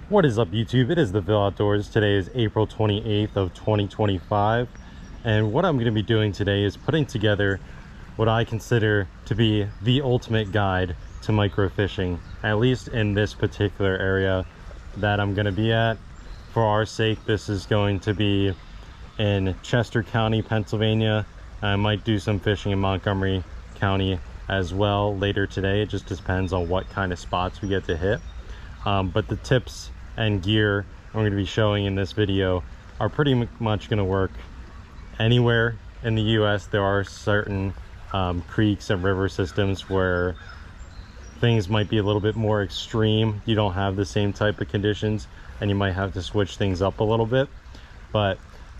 What is up, YouTube? It is the Ville Outdoors. Today is April 28th of 2025, and what I'm going to be doing today is putting together what I consider to be the ultimate guide to microfishing, at least in this particular area that I'm going to be at. For our sake, this is going to be in Chester County, Pennsylvania. I might do some fishing in Montgomery County as well later today. It just depends on what kind of spots we get to hit. But the tips and gear I'm going to be showing in this video are pretty much going to work anywhere in the US. There are certain creeks and river systems where things might be a little bit more extreme. You don't have the same type of conditions and you might have to switch things up a little bit, but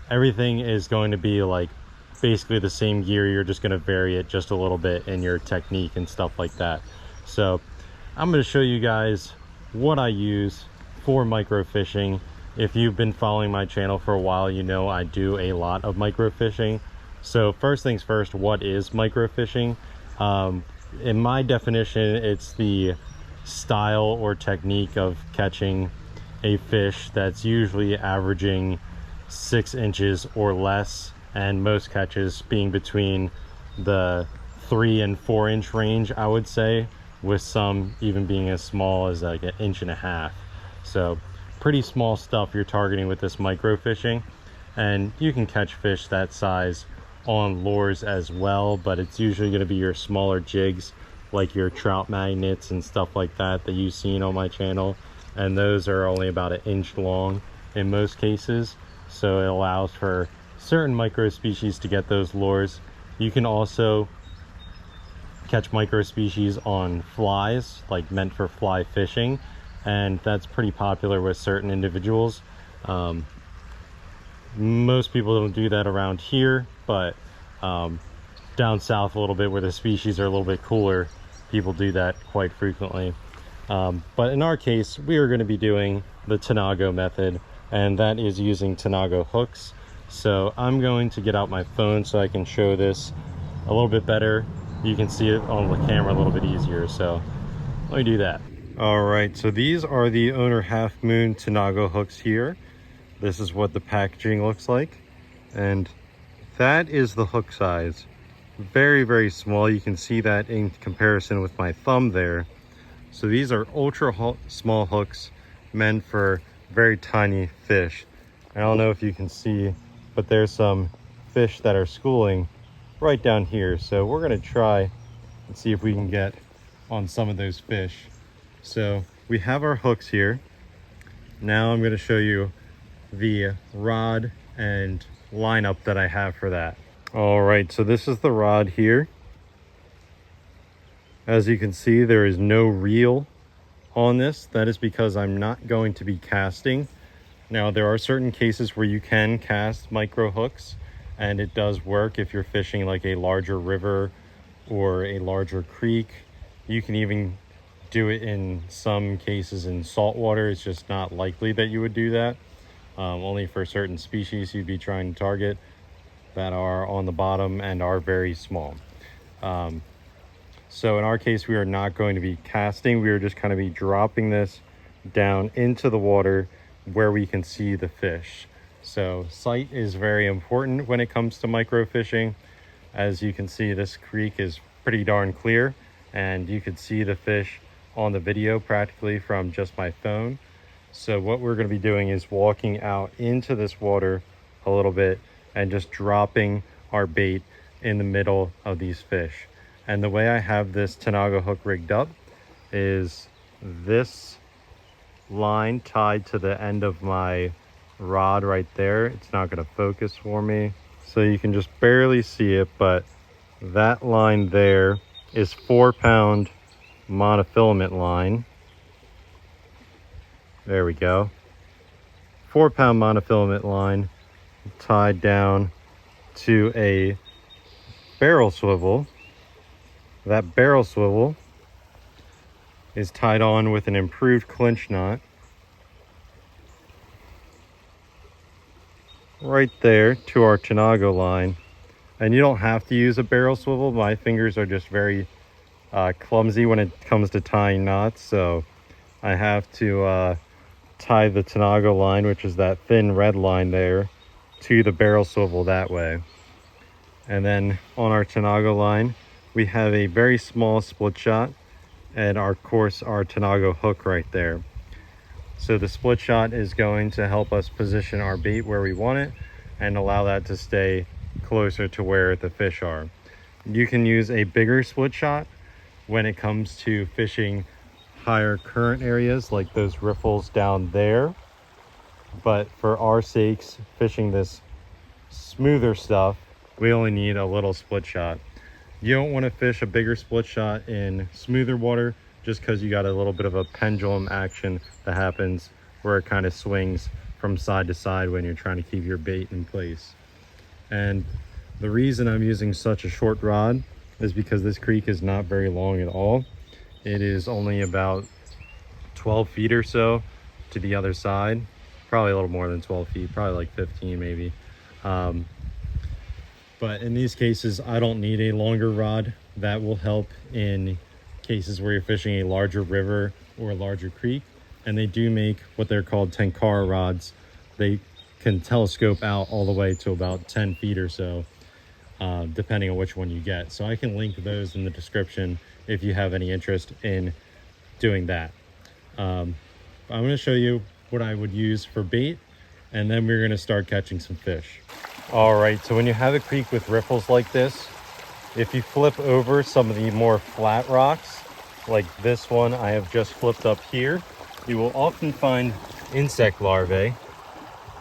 everything is going to be like basically the same gear. You're just going to vary it just a little bit in your technique and stuff like that. So I'm going to show you guys what I use for microfishing. If you've been following my channel for a while, you know I do a lot of microfishing. So first things first, what is microfishing? In my definition, it's the style or technique of catching a fish that's usually averaging 6 inches or less, and most catches being between the 3 and 4 inch range, I would say, with some even being as small as like 1.5 inches. So pretty small stuff you're targeting with this microfishing, and you can catch fish that size on lures as well, but it's usually going to be your smaller jigs like your trout magnets and stuff like that that you've seen on my channel, and those are only about 1 inch long in most cases, so it allows for certain micro species to get those lures. You can also catch micro species on flies, like meant for fly fishing, and that's pretty popular with certain individuals. Most people don't do that around here, but down south a little bit where the species are a little bit cooler, people do that quite frequently. But in our case, we are going to be doing the Tanago method, and that is using Tanago hooks. So I'm going to get out my phone so I can show this a little bit better. You can see it on the camera a little bit easier, so let me do that. All right, so these are the Owner Half Moon Tanago hooks here. This is what the packaging looks like, and that is the hook size. Very, very small. You can see that in comparison with my thumb there. So these are ultra small hooks meant for very tiny fish. I don't know if you can see, but there's some fish that are schooling right down here. So we're going to try and see if we can get on some of those fish. So we have our hooks here. Now I'm going to show you the rod and lineup that I have for that. All right, so this is the rod here. As you can see, there is no reel on this. That is because I'm not going to be casting. Now, there are certain cases where you can cast micro hooks, and it does work if you're fishing like a larger river or a larger creek. You can even do it in some cases in salt water. It's just not likely that you would do that. Only for certain species you'd be trying to target that are on the bottom and are very small. So in our case, we are not going to be casting. We are just kind of be dropping this down into the water where we can see the fish. So sight is very important when it comes to microfishing. As you can see, this creek is pretty darn clear, and you could see the fish on the video practically from just my phone. So what we're going to be doing is walking out into this water a little bit and just dropping our bait in the middle of these fish. And the way I have this Tanago hook rigged up is this line tied to the end of my rod right there. It's not going to focus for me, so you can just barely see it, but that line there is 4-pound monofilament line. There we go. 4-pound monofilament line tied down to a barrel swivel. That barrel swivel is tied on with an improved clinch knot right there to our Tanago line. And you don't have to use a barrel swivel. My fingers are just very clumsy when it comes to tying knots, so I have to tie the Tanago line, which is that thin red line there, to the barrel swivel that way. And then on our Tanago line, we have a very small split shot and our Tanago hook right there. So the split shot is going to help us position our bait where we want it and allow that to stay closer to where the fish are. You can use a bigger split shot when it comes to fishing higher current areas like those riffles down there. But for our sakes, fishing this smoother stuff, we only need a little split shot. You don't want to fish a bigger split shot in smoother water just because you got a little bit of a pendulum action that happens where it kind of swings from side to side when you're trying to keep your bait in place. And the reason I'm using such a short rod is because this creek is not very long at all. It is only about 12 feet or so to the other side. Probably a little more than 12 feet, probably like 15 maybe. But in these cases, I don't need a longer rod. That will help in cases where you're fishing a larger river or a larger creek. And they do make what they're called tenkara rods. They can telescope out all the way to about 10 feet or so, depending on which one you get. So I can link those in the description if you have any interest in doing that. I'm going to show you what I would use for bait, and then we're going to start catching some fish. All right, so when you have a creek with riffles like this, if you flip over some of the more flat rocks, like this one I have just flipped up here, you will often find insect larvae.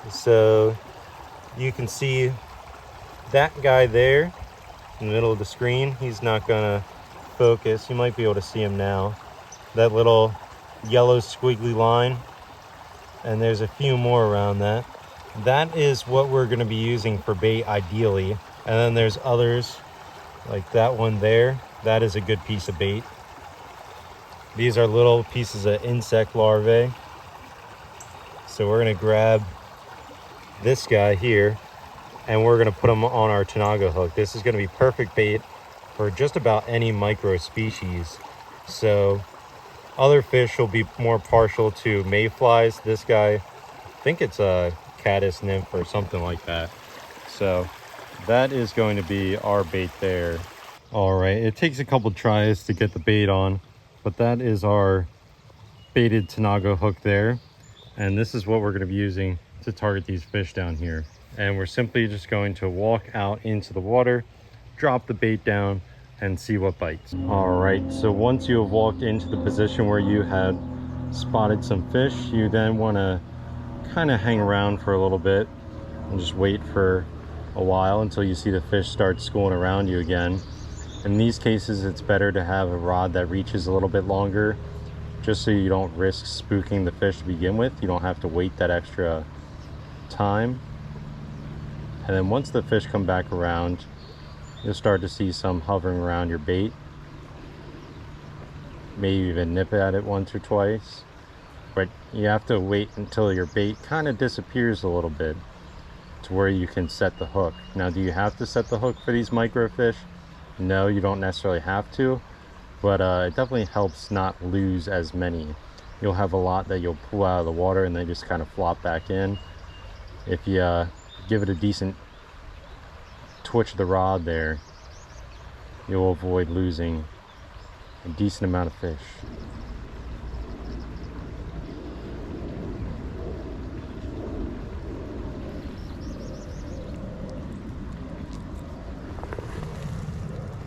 So you can see that guy there in the middle of the screen. He's not gonna focus. You might be able to see him now. That little yellow squiggly line, and there's a few more around that. That is what we're gonna be using for bait ideally. And then there's others like that one there. That is a good piece of bait. These are little pieces of insect larvae. So we're gonna grab this guy here and we're gonna put him on our Tanago hook. This is gonna be perfect bait for just about any micro species. So other fish will be more partial to mayflies. This guy, I think it's a caddis nymph or something like that. So that is going to be our bait there. All right, it takes a couple tries to get the bait on, but that is our baited Tanago hook there. And this is what we're gonna be using to target these fish down here. And we're simply just going to walk out into the water, drop the bait down, and see what bites. All right, so once you have walked into the position where you had spotted some fish, you then wanna kind of hang around for a little bit and just wait for a while until you see the fish start schooling around you again. In these cases, it's better to have a rod that reaches a little bit longer, just so you don't risk spooking the fish to begin with. You don't have to wait that extra time. And then once the fish come back around, you'll start to see some hovering around your bait. Maybe even nip at it once or twice. But you have to wait until your bait kind of disappears a little bit to where you can set the hook. Now, do you have to set the hook for these microfish? No, you don't necessarily have to, but it definitely helps not lose as many. You'll have a lot that you'll pull out of the water and they just kind of flop back in. If you give it a decent twitch of the rod there, you'll avoid losing a decent amount of fish.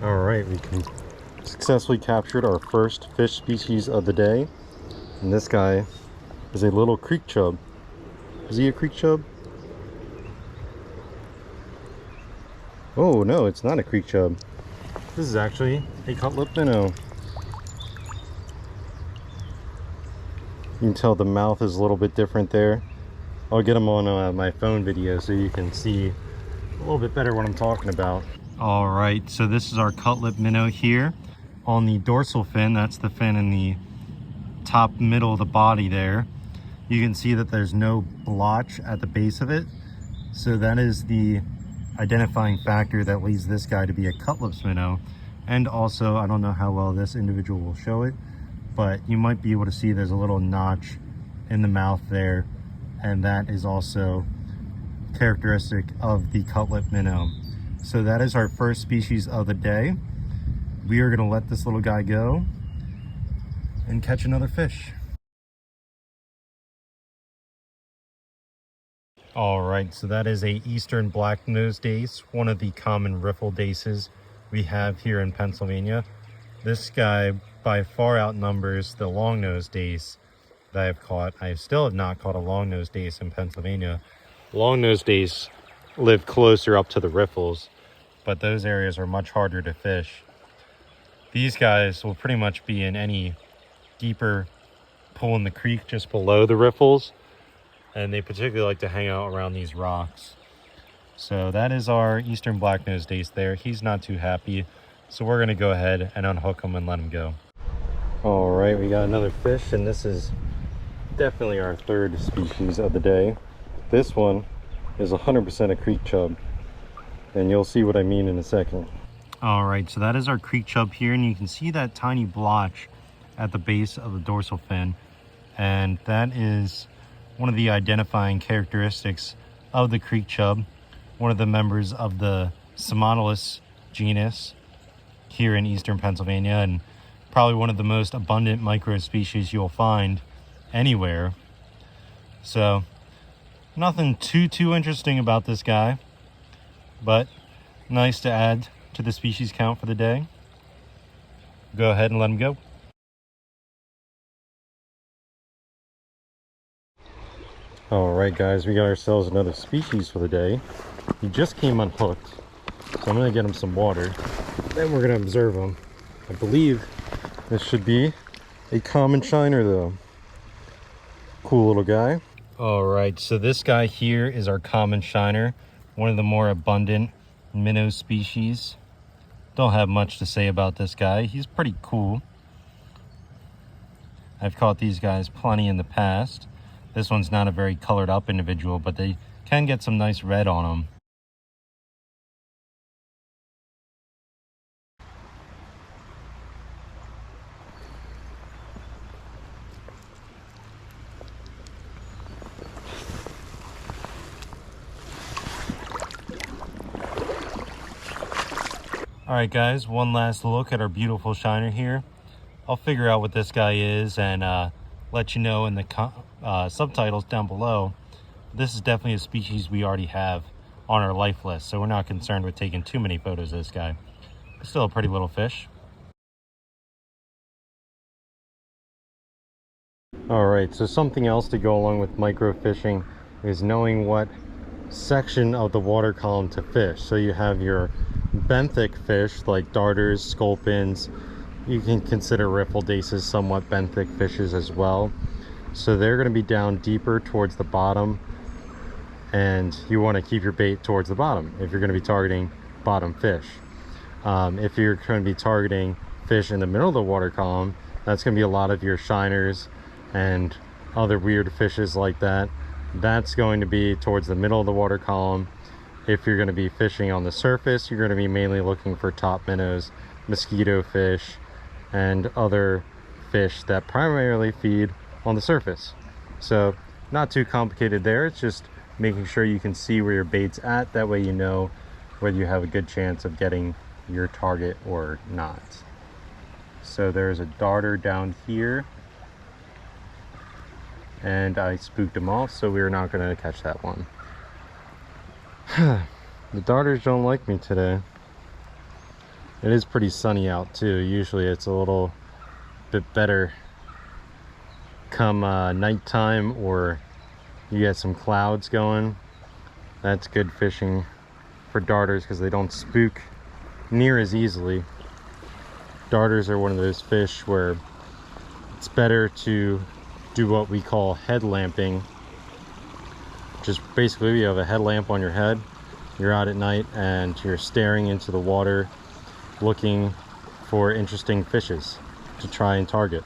All right, we can successfully captured our first fish species of the day. And this guy is a little creek chub. Is he a creek chub? Oh no, it's not a creek chub. This is actually a cutlet minnow. You can tell the mouth is a little bit different there. I'll get him on my phone video so you can see a little bit better what I'm talking about. All right, so this is our cutlet minnow here. On the dorsal fin, that's the fin in the top middle of the body there. You can see that there's no blotch at the base of it. So that is the identifying factor that leads this guy to be a cutlet minnow. And also, I don't know how well this individual will show it, but you might be able to see there's a little notch in the mouth there, and that is also characteristic of the cutlet minnow. So that is our first species of the day. We are going to let this little guy go and catch another fish. All right, so that is a eastern black-nosed dace, one of the common riffle daces we have here in Pennsylvania. This guy by far outnumbers the long-nosed dace that I've caught. I still have not caught a long-nosed dace in Pennsylvania. Long-nosed dace live closer up to the riffles, but those areas are much harder to fish. These guys will pretty much be in any deeper pool in the creek just below the riffles, and they particularly like to hang out around these rocks. So that is our eastern black-nosed dace there. He's not too happy, so we're gonna go ahead and unhook him and let him go. All right, we got another fish, and this is definitely our third species of the day. This one is 100% a creek chub, and you'll see what I mean in a second. All right, so that is our creek chub here, and you can see that tiny blotch at the base of the dorsal fin, and that is one of the identifying characteristics of the creek chub, one of the members of the Somonolus genus here in eastern Pennsylvania, and probably one of the most abundant microspecies you'll find anywhere. So nothing too interesting about this guy, but nice to add to the species count for the day. Go ahead and let him go. All right, guys, we got ourselves another species for the day. He just came unhooked, so I'm gonna get him some water. Then we're gonna observe him. I believe this should be a common shiner, though. Cool little guy. All right, so this guy here is our common shiner, one of the more abundant minnow species. Don't have much to say about this guy. He's pretty cool. I've caught these guys plenty in the past. This one's not a very colored up individual, but they can get some nice red on them. All right, guys, one last look at our beautiful shiner here. I'll figure out what this guy is and let you know in the subtitles down below. This is definitely a species we already have on our life list, so we're not concerned with taking too many photos of this guy. It's still a pretty little fish. All right, so something else to go along with microfishing is knowing what section of the water column to fish. So you have your benthic fish like darters, sculpins. You can consider riffle daces somewhat benthic fishes as well. So they're going to be down deeper towards the bottom, and you want to keep your bait towards the bottom if you're going to be targeting bottom fish. If you're going to be targeting fish in the middle of the water column, that's going to be a lot of your shiners and other weird fishes like that. That's going to be towards the middle of the water column. If you're going to be fishing on the surface, you're going to be mainly looking for top minnows, mosquito fish, and other fish that primarily feed on the surface. So not too complicated there. It's just making sure you can see where your bait's at. That way you know whether you have a good chance of getting your target or not. So there's a darter down here, and I spooked him off, so we're not going to catch that one. The darters don't like me today. It is pretty sunny out too. Usually it's a little bit better come nighttime, or you get some clouds going. That's good fishing for darters because they don't spook near as easily. Darters are one of those fish where it's better to do what we call headlamping. Just basically you have a headlamp on your head, you're out at night and you're staring into the water looking for interesting fishes to try and target.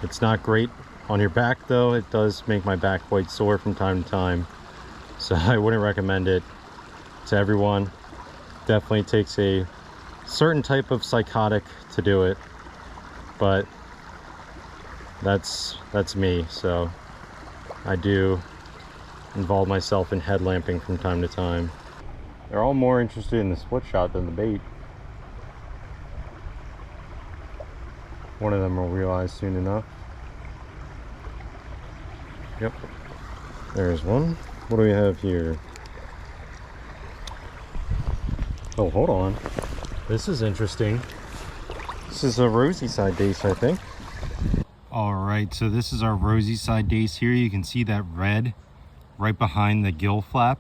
It's not great on your back though. It does make my back quite sore from time to time, so I wouldn't recommend it to everyone. Definitely takes a certain type of psychotic to do it, but that's me. So I do involve myself in headlamping from time to time. They're all more interested in the split shot than the bait. One of them will realize soon enough. Yep, there's one. What do we have here? Oh, hold on. This is interesting. This is a rosy side dace, I think. All right, so this is our rosy side dace here. You can see that red right behind the gill flap.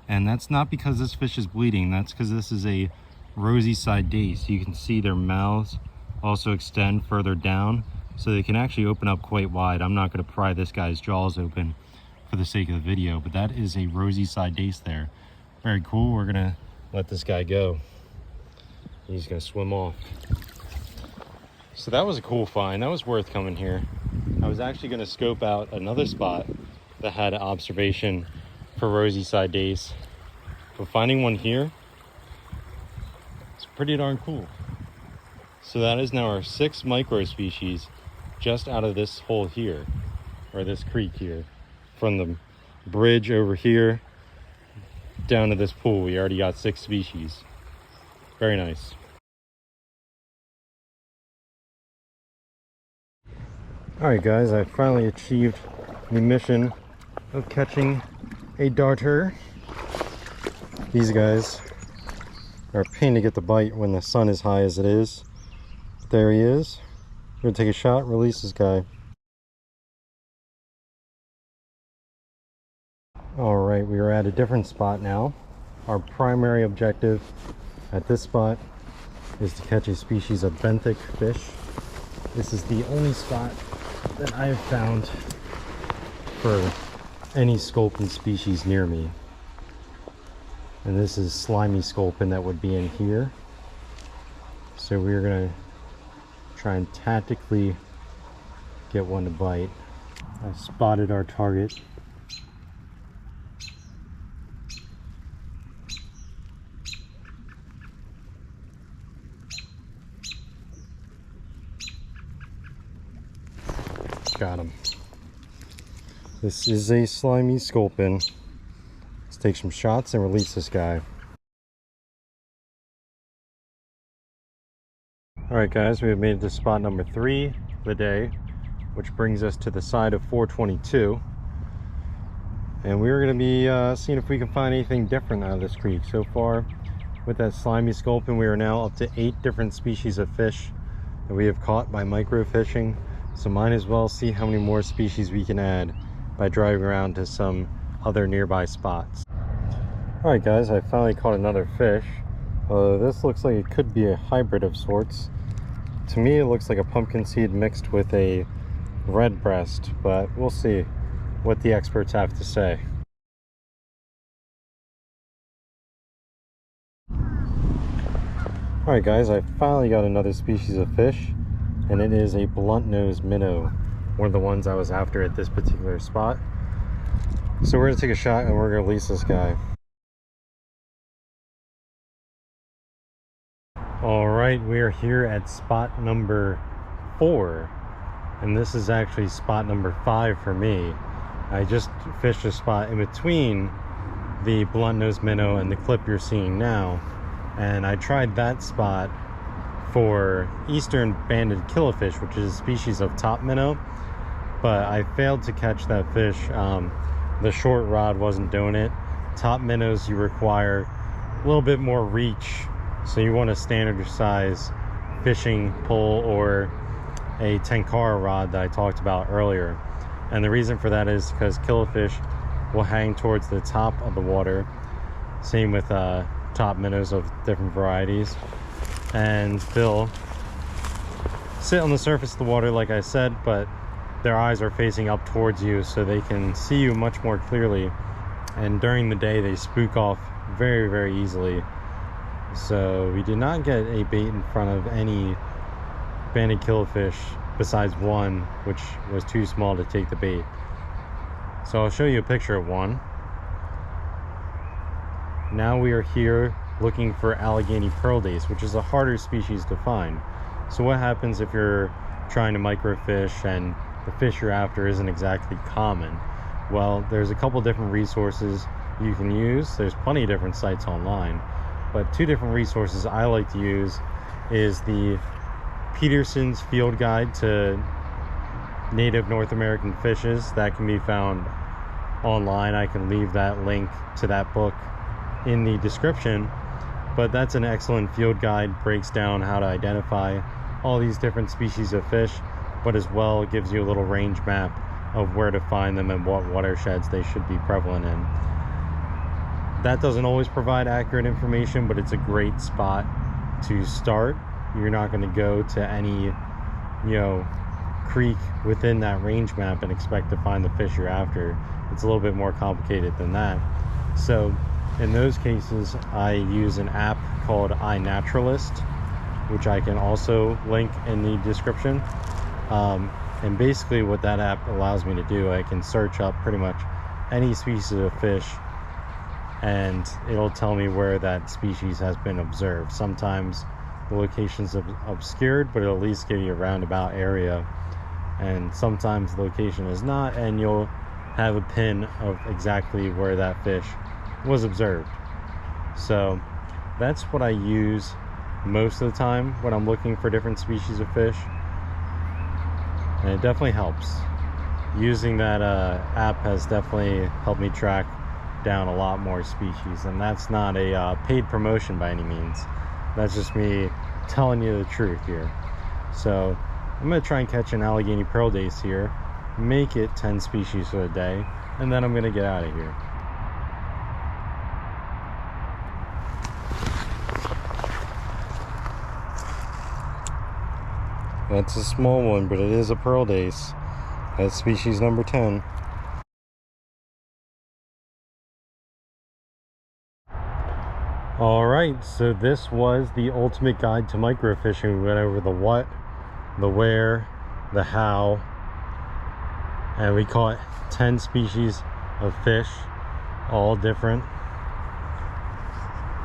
And that's not because this fish is bleeding. That's because this is a rosy side dace. You can see their mouths also extend further down, so they can actually open up quite wide. I'm not going to pry this guy's jaws open for the sake of the video, but that is a rosy side dace there. Very cool. We're going to let this guy go. He's going to swim off. So that was a cool find. That was worth coming here. I was actually going to scope out another spot that had an observation for rosy side dace, but finding one here, it's pretty darn cool. So that is now our 6th micro species just out of this hole here, or this creek here. From the bridge over here down to this pool, we already got 6 species. Very nice. Alright guys, I finally achieved the mission of catching a darter. These guys are a pain to get the bite when the sun is high as it is. There he is. We're gonna take a shot, release this guy. Alright, we are at a different spot now. Our primary objective at this spot is to catch a species of benthic fish. This is the only spot that I have found for any sculpin species near me. And this is slimy sculpin that would be in here. So we're gonna try and tactically get one to bite. I spotted our target. Got him. This is a slimy sculpin. Let's take some shots and release this guy. Alright guys, we have made it to spot number 3 of the day, which brings us to the side of 422. And we're going to be seeing if we can find anything different out of this creek. So far, with that slimy sculpin, we are now up to 8 different species of fish that we have caught by microfishing. So might as well see how many more species we can add by driving around to some other nearby spots. Alright guys, I finally caught another fish. This looks like it could be a hybrid of sorts. To me it looks like a pumpkin seed mixed with a red breast, but we'll see what the experts have to say. Alright guys, I finally got another species of fish, and it is a blunt-nosed minnow, one of the ones I was after at this particular spot. So we're gonna take a shot and we're gonna release this guy. Alright, we are here at spot number 4, and this is actually spot number 5 for me. I just fished a spot in between the blunt-nosed minnow and the clip you're seeing now, and I tried that spot for eastern banded killifish, which is a species of top minnow, but I failed to catch that fish. The short rod wasn't doing it. Top minnows, you require a little bit more reach, so you want a standard size fishing pole or a tenkara rod that I talked about earlier. And the reason for that is because killifish will hang towards the top of the water. Same with top minnows of different varieties. And they'll sit on the surface of the water, like I said, but their eyes are facing up towards you, so they can see you much more clearly. And during the day, they spook off very, very easily. So we did not get a bait in front of any banded killifish besides one, which was too small to take the bait. So I'll show you a picture of one. Now we are here looking for Allegheny pearl dace, which is a harder species to find. So what happens if you're trying to microfish and the fish you're after isn't exactly common. Well, there's a couple different resources you can use. There's plenty of different sites online, but two different resources I like to use is the Peterson's Field Guide to Native North American Fishes. That can be found online. I can leave that link to that book in the description, but that's an excellent field guide. Breaks down how to identify all these different species of fish, but as well gives you a little range map of where to find them and what watersheds they should be prevalent in. That doesn't always provide accurate information, but it's a great spot to start. You're not going to go to any, creek within that range map and expect to find the fish you're after. It's a little bit more complicated than that. So in those cases, I use an app called iNaturalist, which I can also link in the description. And basically what that app allows me to do, I can search up pretty much any species of fish and it'll tell me where that species has been observed. Sometimes the location's obscured, but it'll at least give you a roundabout area, and sometimes the location is not, and you'll have a pin of exactly where that fish was observed. So that's what I use most of the time when I'm looking for different species of fish, and it definitely helps. Using that app has definitely helped me track down a lot more species, and that's not a paid promotion by any means. That's just me telling you the truth here. So I'm going to try and catch an Allegheny pearl dace here, make it 10 species for the day, and then I'm going to get out of here. That's a small one, but it is a pearl dace. That's species number 10. Alright, so this was the ultimate guide to microfishing. We went over the what, the where, the how, and we caught 10 species of fish, all different.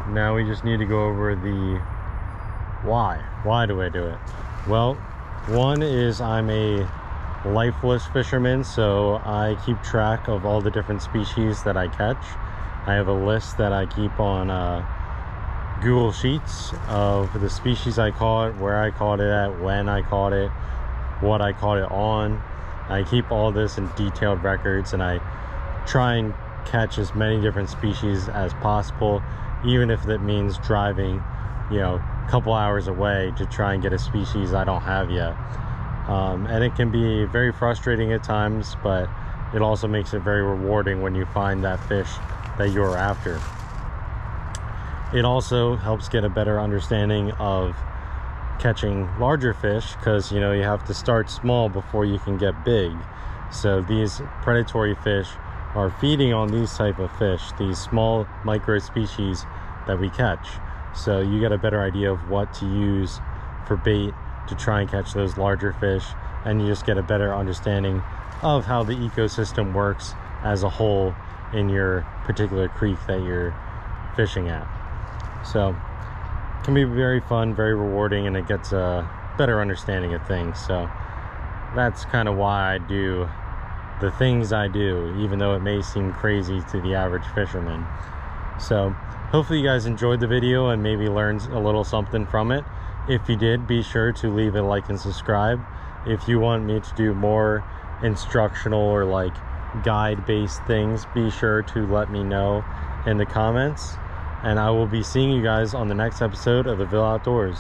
Now we just need to go over the why. Why do I do it? Well, one is I'm a lifeless fisherman, so I keep track of all the different species that I catch. I have a list that I keep on Google Sheets of the species I caught, where I caught it at, when I caught it, what I caught it on. I keep all this in detailed records, and I try and catch as many different species as possible, even if that means driving, a couple hours away to try and get a species I don't have yet. And it can be very frustrating at times, but it also makes it very rewarding when you find that fish that you're after. It also helps get a better understanding of catching larger fish, because you have to start small before you can get big. So these predatory fish are feeding on these type of fish, these small micro species that we catch. So you get a better idea of what to use for bait to try and catch those larger fish, and you just get a better understanding of how the ecosystem works as a whole in your particular creek that you're fishing at. So it can be very fun, very rewarding, and it gets a better understanding of things. So that's kind of why I do the things I do, even though it may seem crazy to the average fisherman. So hopefully you guys enjoyed the video and maybe learned a little something from it. If you did, be sure to leave a like and subscribe. If you want me to do more instructional or like guide-based things, be sure to let me know in the comments. And I will be seeing you guys on the next episode of the Ville Outdoors.